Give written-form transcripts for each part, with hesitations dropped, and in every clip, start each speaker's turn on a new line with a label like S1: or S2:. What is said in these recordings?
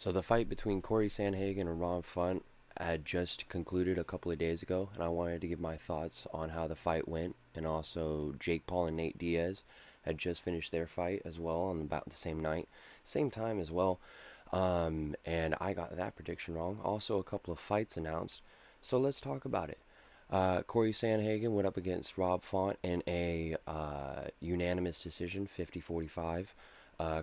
S1: So the fight between Cory Sandhagen and Ron Font had just concluded a couple of days ago, and I wanted to give my thoughts on how the fight went. And also, Jake Paul and Nate Diaz had just finished their fight as well on about the same night, same time as well. And I got that prediction wrong. Also, a couple of fights announced. So let's talk about it. Cory Sandhagen went up against Rob Font in a unanimous decision, 50-45.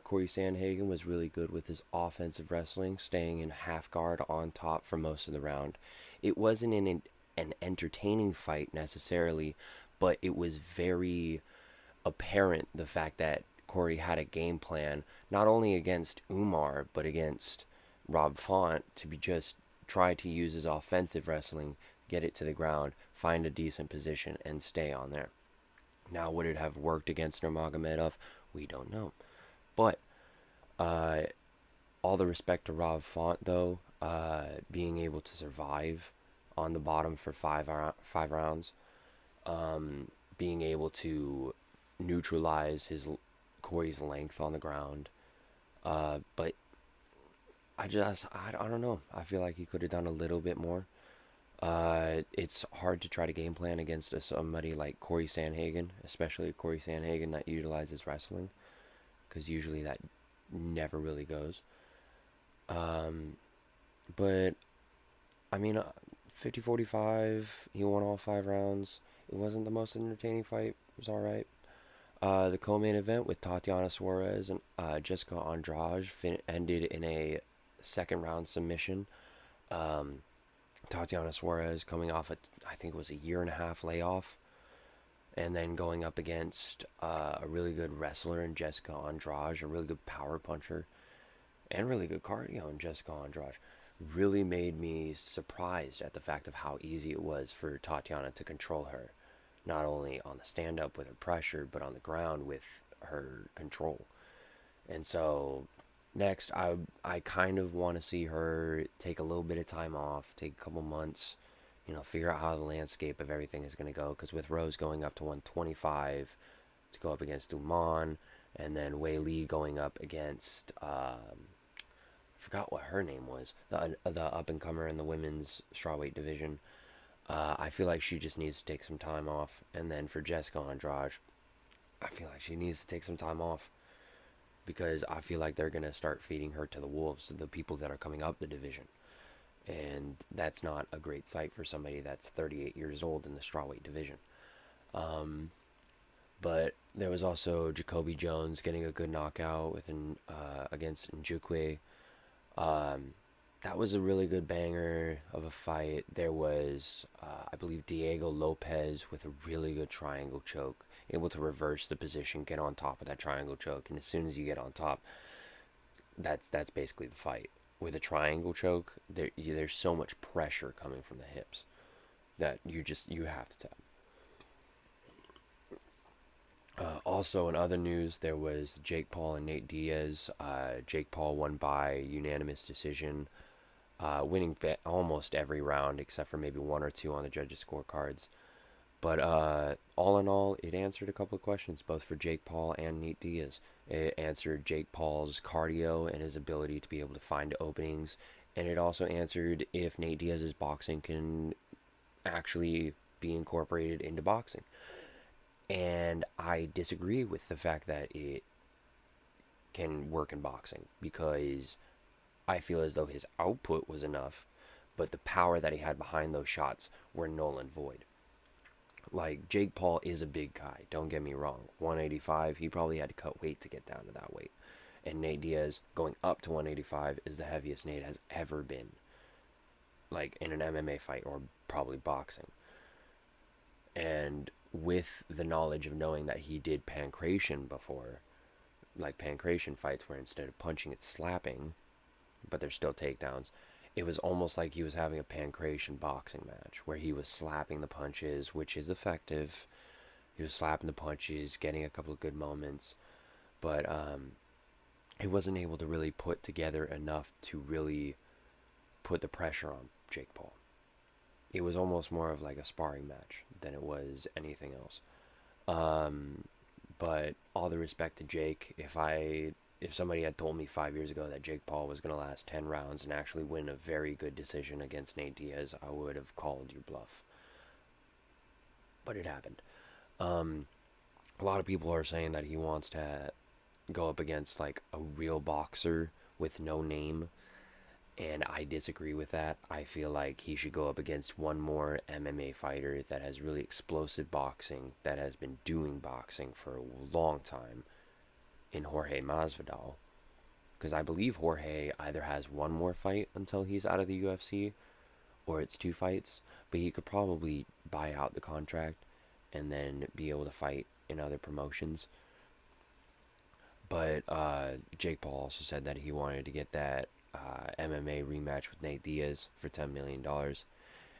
S1: Cory Sandhagen was really good with his offensive wrestling, staying in half guard on top for most of the round. It wasn't an entertaining fight necessarily, but it was very apparent the fact that Cory had a game plan, not only against Umar, but against Rob Font to be just try to use his offensive wrestling, get it to the ground, find a decent position, and stay on there. Now, would it have worked against Nurmagomedov? We don't know. But uh, all the respect to Rob Font, though, being able to survive on the bottom for five rounds, being able to neutralize his Cory's length on the ground. But I don't know. I feel like he could have done a little bit more. It's hard to try to game plan against somebody like Cory Sandhagen, especially Cory Sandhagen that utilizes wrestling, because usually that never really goes. Um, but I mean, 50-45, he won all five rounds. It wasn't the most entertaining fight. It was all right. The co-main event with Tatiana Suarez and Jessica Andrade ended in a second round submission. Um, Tatiana Suarez coming off I think it was a year and a half layoff, and then going up against a really good wrestler in Jessica Andrade, a really good power puncher, and really good cardio in Jessica Andrade. Really made me surprised at the fact of how easy it was for Tatiana to control her, not only on the stand up with her pressure, but on the ground with her control. And so next, I kind of want to see her take a little bit of time off, take a couple months, figure out how the landscape of everything is going to go. Because with Rose going up to 125 to go up against Duman, and then Wei Li going up against I forgot what her name was, the up and comer in the women's strawweight division. I feel like she just needs to take some time off. And then for Jessica Andrade, I feel like she needs to take some time off because I feel like they're going to start feeding her to the wolves, the people that are coming up the division. And that's not a great sight for somebody that's 38 years old in the strawweight division. Um, but there was also Jacoby Jones getting a good knockout against Njukwe. Um, that was a really good banger of a fight. There was, I believe, Diego Lopez with a really good triangle choke, able to reverse the position, get on top of that triangle choke, and as soon as you get on top, that's basically the fight. With a triangle choke, there's so much pressure coming from the hips that you have to tap. Also, in other news, there was Jake Paul and Nate Diaz. Jake Paul won by unanimous decision, winning almost every round except for maybe one or two on the judges' scorecards. But all in all, it answered a couple of questions, both for Jake Paul and Nate Diaz. It answered Jake Paul's cardio and his ability to be able to find openings, and it also answered if Nate Diaz's boxing can actually be incorporated into boxing. And I disagree with the fact that it can work in boxing because I feel as though his output was enough, but the power that he had behind those shots were null and void. Like, Jake Paul is a big guy, don't get me wrong. 185, he probably had to cut weight to get down to that weight. And Nate Diaz going up to 185 is the heaviest Nate has ever been, like in an MMA fight or probably boxing. And with the knowledge of knowing that he did pancration before, like pancration fights where instead of punching it's slapping, but there's still takedowns, it was almost like he was having a pancration boxing match where he was slapping the punches, which is effective. He was slapping the punches, getting a couple of good moments, but he wasn't able to really put together enough to really put the pressure on Jake Paul. It was almost more of like a sparring match than it was anything else. Um, but all the respect to Jake, if I if somebody had told me 5 years ago that Jake Paul was going to last 10 rounds and actually win a very good decision against Nate Diaz, I would have called your bluff. But it happened. Um, a lot of people are saying that he wants to go up against like a real boxer with no name, and I disagree with that. I feel like he should go up against one more MMA fighter that has really explosive boxing, that has been doing boxing for a long time, in Jorge Masvidal. Because I believe Jorge either has one more fight until he's out of the UFC, or it's 2 fights, but he could probably buy out the contract and then be able to fight in other promotions. But Jake Paul also said that he wanted to get that MMA rematch with Nate Diaz for $10 million.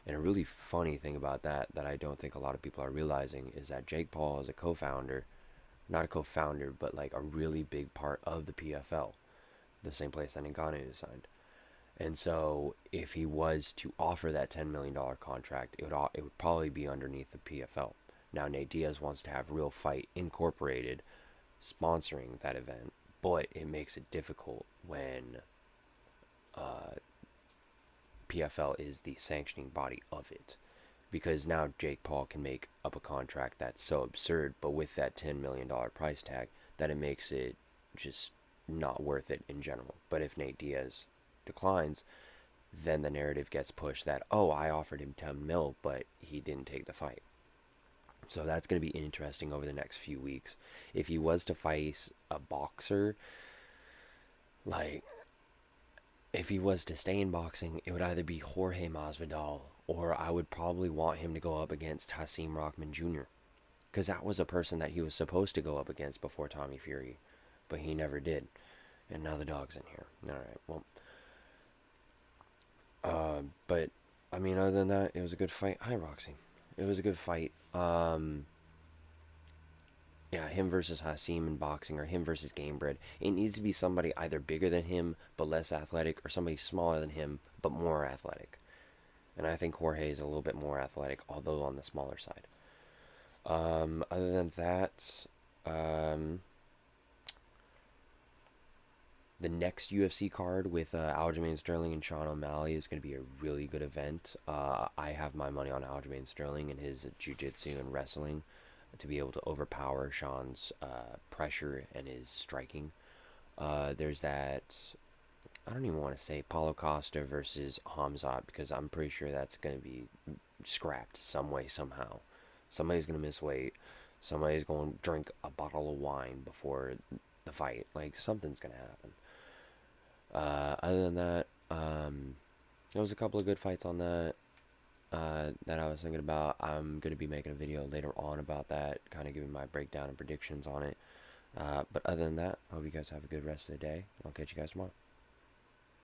S1: And a really funny thing about that I don't think a lot of people are realizing is that Jake Paul is a co-founder, not a co-founder, but like a really big part of the PFL, the same place that Ngannou is signed. And so, if he was to offer that $10 million contract, it would probably be underneath the PFL. Now, Nate Diaz wants to have Real Fight Incorporated sponsoring that event, but it makes it difficult when uh, PFL is the sanctioning body of it. Because now Jake Paul can make up a contract that's so absurd, but with that $10 million price tag, that it makes it just not worth it in general. But if Nate Diaz declines, then the narrative gets pushed that, oh, I offered him 10 mil, but he didn't take the fight. So that's going to be interesting over the next few weeks. If he was to fight a boxer, like, if he was to stay in boxing, it would either be Jorge Masvidal, or I would probably want him to go up against Hasim Rahman Jr. Because that was a person that he was supposed to go up against before Tommy Fury, but he never did. And now the dog's in here. Alright, well. But, I mean, other than that, it was a good fight. Hi, Roxy. It was a good fight. Yeah, him versus Hasim in boxing, or him versus Gamebred. It needs to be somebody either bigger than him but less athletic, or somebody smaller than him but more athletic. And I think Jorge is a little bit more athletic, although on the smaller side. Other than that, the next UFC card with Aljamain Sterling and Sean O'Malley is going to be a really good event. I have my money on Aljamain Sterling and his jiu-jitsu and wrestling to be able to overpower Sean's pressure and his striking. There's that, I don't even want to say Paulo Costa versus Hamzat, because I'm pretty sure that's going to be scrapped some way, somehow. Somebody's going to miss weight. Somebody's going to drink a bottle of wine before the fight. Like, something's going to happen. Other than that, there was a couple of good fights on that that I was thinking about. I'm going to be making a video later on about that, kind of giving my breakdown and predictions on it. But other than that, I hope you guys have a good rest of the day. I'll catch you guys tomorrow.